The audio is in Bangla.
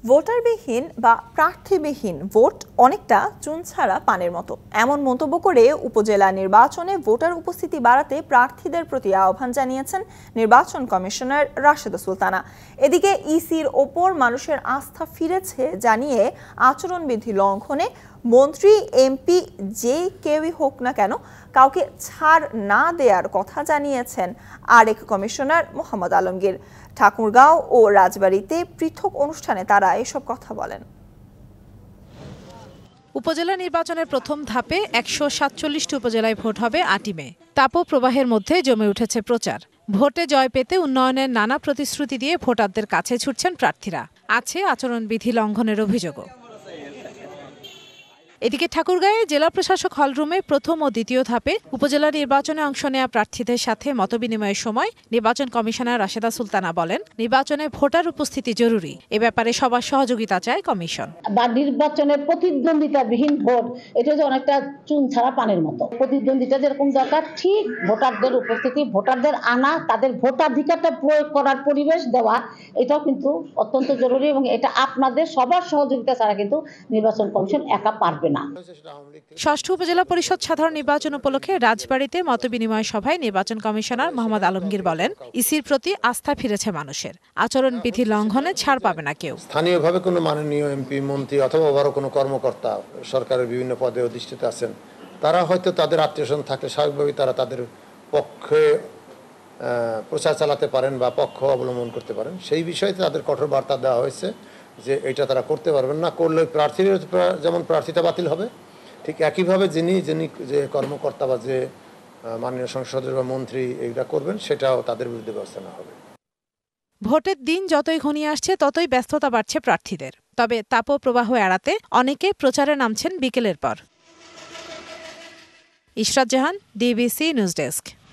ভোটারবিহীন বা প্রার্থীবিহীন ভোট অনেকটা চুন ছাড়া পানির মতো, এমন মন্তব্য করে উপজেলা নির্বাচনে ভোটার উপস্থিতি বাড়াতে প্রার্থীদের প্রতি আহ্বান জানিয়েছেন নির্বাচন কমিশনার রাশেদা সুলতানা। এদিকে ইসির ওপর মানুষের আস্থা ফিরেছে জানিয়ে আচরণবিধি লঙ্ঘনে মন্ত্রী, এমপি যে কেউই হোক না কেন কাউকে ছাড় না দেওয়ার কথা জানিয়েছেন আরেক কমিশনার মোহাম্মদ আলমগীর। ঠাকুরগাঁও ও রাজবাড়ীতে পৃথক অনুষ্ঠানে তারা এসব কথা বলেন। উপজেলা নির্বাচনের প্রথম ধাপে ১৪৭টি উপজেলায় ভোট হবে ৮ই মে। তাপপ্রবাহের মধ্যে জমে উঠেছে প্রচার। ভোটে জয় পেতে উন্নয়নের নানা প্রতিশ্রুতি দিয়ে ভোটারদের কাছে ছুটছেন প্রার্থীরা। আছে আচরণবিধি লঙ্ঘনের অভিযোগও। এদিকে ঠাকুরগাঁয়ে জেলা প্রশাসক হলরুমে প্রথম ও দ্বিতীয় ধাপে উপজেলা নির্বাচনে অংশ নেওয়া প্রার্থীদের সাথে মতবিনিময়ের সময় নির্বাচন কমিশনার রাশেদা সুলতানা বলেন, নির্বাচনে ভোটার উপস্থিতি জরুরি। এ ব্যাপারে সবার সহযোগিতা চায় কমিশন। বা নির্বাচনে প্রতিদ্বন্দ্বিতাবিহীন ভোট, এটা যে অনেকটা চুন ছাড়া পানির মতো। প্রতিদ্বন্দ্বিতা যেরকম দরকার, ঠিক ভোটারদের উপস্থিতি, ভোটারদের আনা, তাদের ভোটাধিকারটা প্রয়োগ করার পরিবেশ দেওয়া, এটাও কিন্তু অত্যন্ত জরুরি এবং এটা আপনাদের সবার সহযোগিতা ছাড়া কিন্তু নির্বাচন কমিশন একা পারবে না। ষষ্ঠ উপজেলা পরিষদ সাধারণ নির্বাচন উপলক্ষে রাজবাড়ীতে মতবিনিময় সভায় নির্বাচন কমিশনার মোহাম্মদ আলমগীর বলেন, ইসির প্রতি আস্থা ফিরেছে মানুষের। আচরণবিধি লঙ্ঘনে ছাড় পাবে না কেউ। স্থানীয়ভাবে কোনো মাননীয় এমপি, মন্ত্রী অথবা বড় কোনো কর্মকর্তা সরকারের বিভিন্ন পদে অধিষ্ঠিত আছেন, তারা হয়তো তাদের আত্মীয়স্বজন থাকলে স্বাভাবিকভাবেই তারা তাদের পক্ষে প্রচার চালাতে পারেন বা পক্ষ অবলম্বন করতে পারেন। সেই বিষয়ে তাদের কঠোর বার্তা দেওয়া হয়েছে যে এটা তারা করতে পারবেন না। করলে প্রার্থীর যেমন প্রার্থিতা বাতিল হবে, ঠিক একইভাবে যিনি যে কর্মকর্তা বা যে মাননীয় সংসদ বা মন্ত্রী এইটা করবেন, সেটাও তাদের বিরুদ্ধে ব্যবস্থা নেওয়া হবে। ভোটের দিন যতই ঘনিয়ে আসছে ততই ব্যস্ততা বাড়ছে প্রার্থীদের। তবে তাপপ্রবাহ এড়াতে অনেকে প্রচারে নামছেন বিকেলের পর। ইশরাত জাহান, ডিবিসি নিউজ ডেস্ক।